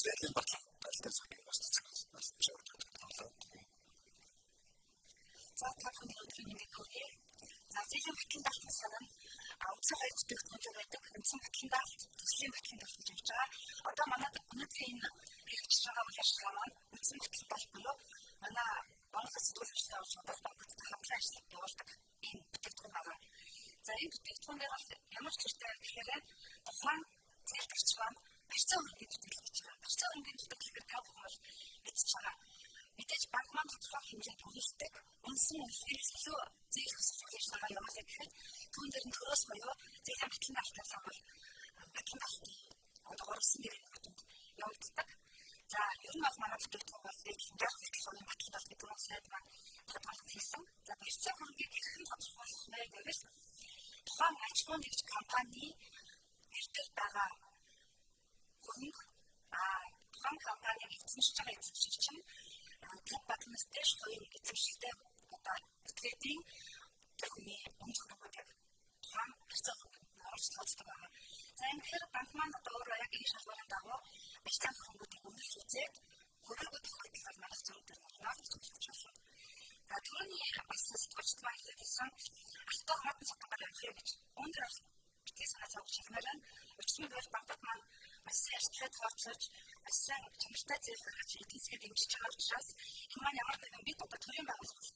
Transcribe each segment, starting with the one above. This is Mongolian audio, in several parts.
зээлийн баталтай цагийг бас цэцэг За тахын өдрийн нэг үе. За зээлийн батлын даалт санаа үндсэн хоёр бүтээгдэхүүн байдаг. Үндсэн батлын даалт, төслийн батлын даалт гэж байна. Одоо манай өнөөдрийн хэрэгж байгаа үйл ажиллагаа маань үндсэн батлын даалт буюу манай банкас төлөвлөж явж байгаа банктай хамтран ажиллаж явуулдаг энэ бүтээгдэхүүн байна. За энэ бүтээгдэхүүнээр ямар ч хэрэгтэй гэхээр тухайн зээлдэгч маань барьцаа хөрөнгөний төлөвлөж байгаа. Барьцаа хөрөнгөний төлөвлөлөөр та бүхэн мэдчихэж байгаа. Мэдээж банк маань тодорхой хэмжээнд төлөвлөдөг. Үндсэн хэрэгслөө зээл хөсөлж байгаа юм аа гэхэд түүн дээр нь төрөөс буюу зээлийн батлын даалтаас авал батлын даалтын одоо орсон гэрээний хотод явагддаг. За ер нь бол манай бүтээгдэхүүн бол зээлийн батлын даалт гэдэг нь сайд маань тодорхойлж хэлсэн. За барьцаа хөрөнгийг хэрхэн тодорхойлох вэ гэвэл тухайн аж ахуйн нэгж компани нэрээр байгаа хөрөнгө тухайн компаниг эзэмшиж байгаа эзэмшигч чинь тэр батлаас дэш хоёр эзэмшилтэй одоо бүтээдийн төгний өмч хөрөнгөд тухайн барьцаа хөрөнгөнд орж тооцдог байна. За энэ банк маань одоо өөрөө яг энэ шалгуурлын дагуу барьцаа хөрөнгөдийг өмнөх үзээд хөрөнгө тохиолдлоор манайх зөвлөдөг наач төлөвлөж байна. За түүний бас сэтгэлд маань хэлсэн автомат сатгаар явах гэж өндөр битгий санаа зовж хэлмээр нь өчигдөр бол банкуд маань маш ашиглаад тооцож асан чамтай зээл гаргаж эдгээрээ дэмжиж байгаа учраас энэ маань ямар нэгэн бид одоо төрийн байгууллага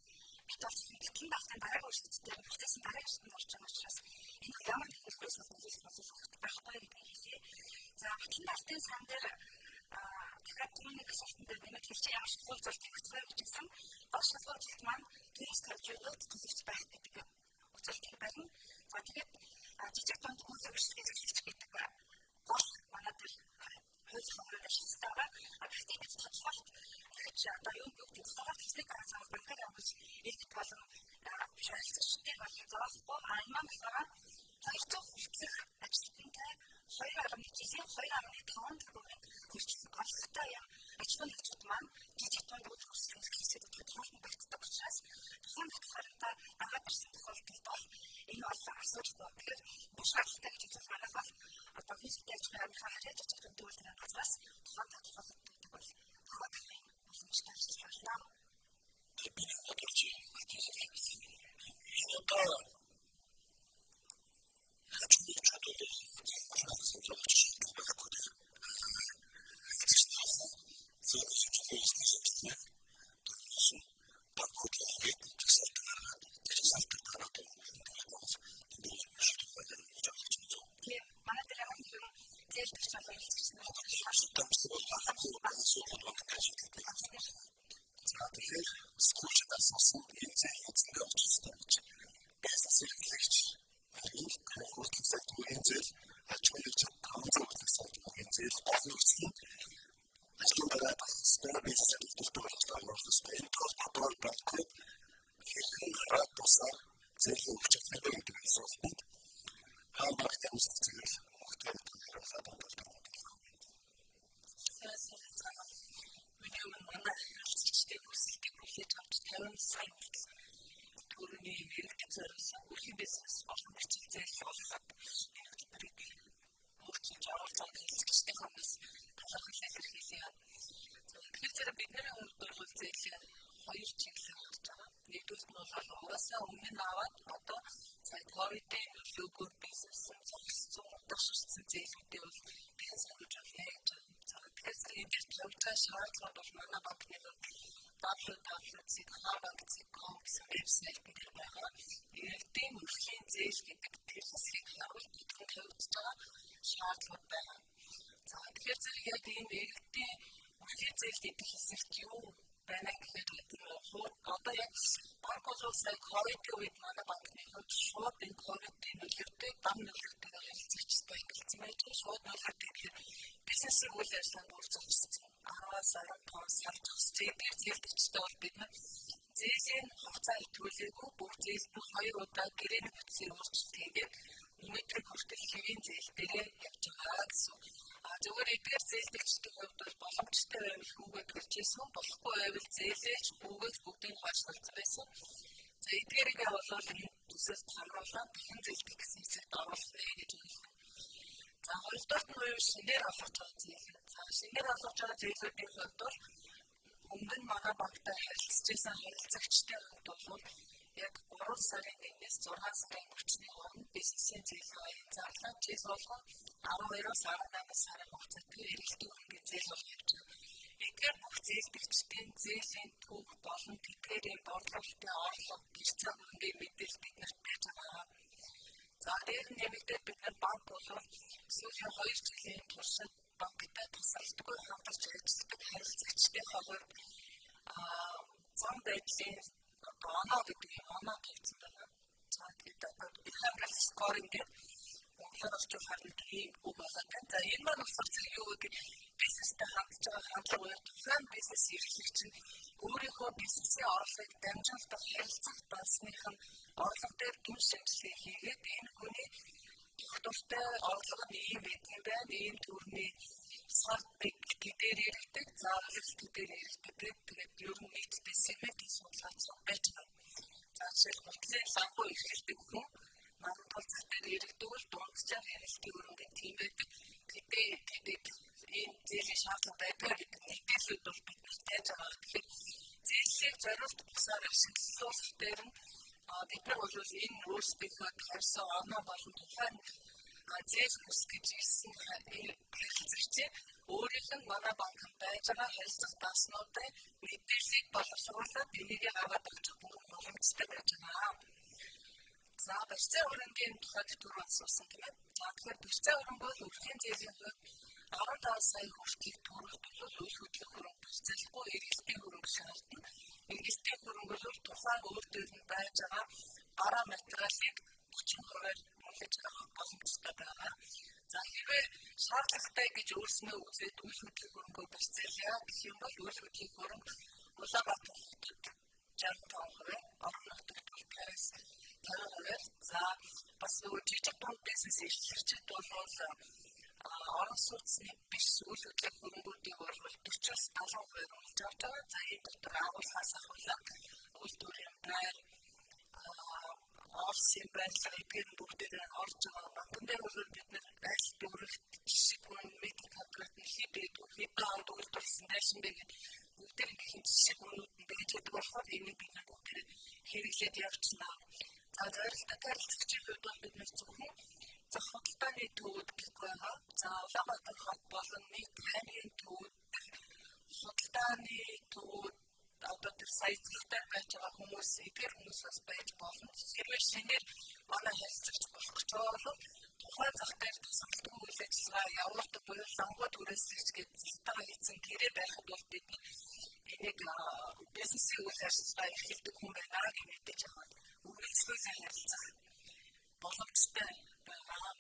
бид бол батлын даалтын дараагийн үйлчлэлтэй процессын дараагийн шатнд орж байгаа учраас энэ ямар нэгэн хэлбэрээс нөлөөлөх байхгүй гэдгийг хэлье. За батлын даалтын сан дээр дахиад түүнийг асуултанд нэмээд хэлчих ямар шалгуулт зүйл тавьчихсан гэж хэлсэн. Гол шалгуулт маань төрийн стратегиуд төлөвлөж байх гэдэг үзүүлэлтийг барьна. За тэгээд жижиг дунд үйлчлэгээ зөвлөж гэдэг гол манай дээр хууль хэмжээгээр ажилладаг байгаа. Гэхдээ бид тодорхойлт гэж одоо юу гэдэг тодорхойлт хэсэг гаргаж банкар явуулж ирэх болон шалгалтыг болон зоохгүй маань болохоор 200 хүртэлх ажилтнтай 2.5 төгрөгийн хүртэл олгохтой юм. Ажлын нэгжүүд маань жижиг дунд үйлчлэгээ хийхэд тодорхойлт багтдаг учраас тухайн баталгаатай агаад ирсэн тохиолдолд бол энэ бол асуудалтай. Тэгэхээр бүх шаардлагатай гэж үзэх манайх бол одоо физиктэй ажлынхаа харьяаж ажиг төлөвлөлтийн газраас тухайн тодорхойлогддог бол хавтахын боломжтой гэж байна. Би одоо чи одоо хачгүй чадвар шаардлага бол манай банкны www.bank.com гэсэн вебсайт дээр байгаа. Иргэдийн мөрхийн зээл гэдэг тэр хэсгийг харуул бүтгэн тавьж байгаа шаардлага байна. За тэгэхээр зэрэг яг энэ иргэдийн мөрхийн зээл гэдэг хэсэгт юу байна гэхээр одоо яг банк бол сая ковидын үед манай банкны хувьд шууд энэ ковидын нөлөөтэй дан нөлөөтэй харилцагчтай ангилсан байж шууд нөлөөтэй гэхээр бизнесийн үйл ажиллагаанд үр зогссон. Салж зээдэг зээлдэгчтэй бол бид зээлийн хугацаа итгүүлээгүй бүх зээл бүх 2 удаа гэрээний бүтцийн өөрчлөлт хийгээд өнөөдрийн хүртэл хэвийн зээл дээрээ явж байгаа гэсэн. Зөвхөн эдгээр зээлдэгчдийн хувьд бол боломжтой байвал хүүгээ төлж ийсэн болохгүй байвал зээлээж хүүгээд бүгдийг хойшлуулсан байсан. За эдгээрээ бол энэ төсөлд хамруулаад дахин зээлдэх гэсэн хэсэгт оруулах гэж байна. За хоёрдугаар нь юу шинээр олгож байгаа зүйл. За шинээр олгож байгаа зүйлүүдийн хувьд бол өмнө нь манай банктай харилцаж байсан харилцагчтай хувьд бол яг 3 сарын 1-ээс 6 сарын 30-ны хооронд бизнесийн зээл хаяг зарлаа. Жил болгон 12-оос 18 сарын хугацаатай эргэлтийн хөрөнгөний зээл болж явж байгаа. Эдгээр бүх зээлдэгчдийн зээлийн түүх болон тэдгээрийн борлуулалтын орлого гэрцээ хөрөнгөний мэдээлэл биднэрт байж байгаа. За дээр нэмэгдээд бид нар банк болон сүүлийн 2 жилийн туршид банктай тусалдаггүй хамтарч ажилладаг харилцагчдын хувьд зам байдлын оноо гэдэг юм оноо тавьсан байна. За тэгээд одоо behavioral scoring гэдэг монголоор орчуулахаар нэг ийм үг болоод байна. За энэ маань болохоор юу гэдэг бизнестэй хандж байгаа хандлага уу тухайн бизнес эрхлэгч нь өөрийнхөө бизнесийн орлогыг дамжуулах харилцах болсных нь орлого дээр дүн шинжилгээ хийгээд энэ хүний тогтвортой орлого нь ийм байдаг юм байна. Ийм төрний сар гэдгээр ирдэг, заавал гэдгээр ирдэг. Тэгээд ер нь нийтдээ сегментийн судалгаач байж байгаа. За жишээл бодлын санхүү эрхэлдэг хүн мангал зах дээр ирдэг бол дунджаар эрхлэлтийн хөрөнгөний тийм байдаг. Тэгээд ийм зээлийн шаардлага байдаг гэдэг мэдээлэлүүд бол биднэрт тааж байгаа. Тэгэхээр зээлийг зориулт бусаар ашиглуулах дээр нь бид нар бол энэ өөрсдийнхөө тавьсан оноо болон тухайн зээл хүс гэж ирсэн харилцагчийн өөрийнх нь манай банкнд байж байгаа харилцах даснуудын мэдээллийг боловсруулаад энийг аваад авчих боломжтой байж байгаа. За барьцаа хөрөнгөний тухайд түрүү асуусан тийм ээ. За тэгэхээр барьцаа хөрөнгө бол өрхийн зээлийн хувьд 15 сая хүртэлх төрөлт бол үйл хөдлөх хөрөнгө барьцаалахгүй эргэлтийн хөрөнгө шаардна. Эргэлтийн хөрөнгө бол тухайн өөр дээр нь байж байгаа бараа материалыг 30%-аар нөлөөлж авах боломжтой байгаа. За хэрвээ шаардлагатай гэж өөрснөө үзээд үйл хөдлөх хөрөнгөө барьцаалъя гэх юм бол үйл хөдлөх хөрөнгө Улаанбаатар хотод 65%, орон нутагт бол 50%. За бас нөгөө жижиг дунд бизнес эрхлэгчид бол орон сууцны биш үйл хөдлөх хөрөнгүүдийг бол 40-70% хөндлөж авч байгаа. За энэ дотор агуулгаас ахуулаад үйлдвэрийн байр офисын байрлал эдгээр бүгдээр орж байгаа. Банкнд бол бид нар аль дүүрэгт жишг хүн медикал кабинет хийдэг хэдэн үйлдвэрлэсэн дайсан бэ гэдэг бүгдээр ингээм жишг хүнүүд нь байж байгаа болохоор энийг бид нар бүгдээр хэрэглээд явчихна. За зорилттой харилцагчийн хувьд бол бид нар зөвхөн зах худалдааны төвөд гэх байгаа. За Улаанбаатар хот болон нийт аймгийн төвөд худалдааны төвөд одоо тэр сая зэрэгтэй байж байгаа хүмүүс эдгээр хүмүүс бас байж болно. Хэрвээ шинээр манай харилцагч болох гэж бол тухайн зах дээр тусгалтгүй үйл ажиллагаа явуулдаг буюу лангуу түрээслэгч гэдэг залтаа хийсэн гэрээ байхад бол бид энийг бизнесийн үйл ажиллагаа эрхэлдэг хүн байна гэж мэдээж аваад үргэлжлүүлэн харилцах боломжтой байгаа.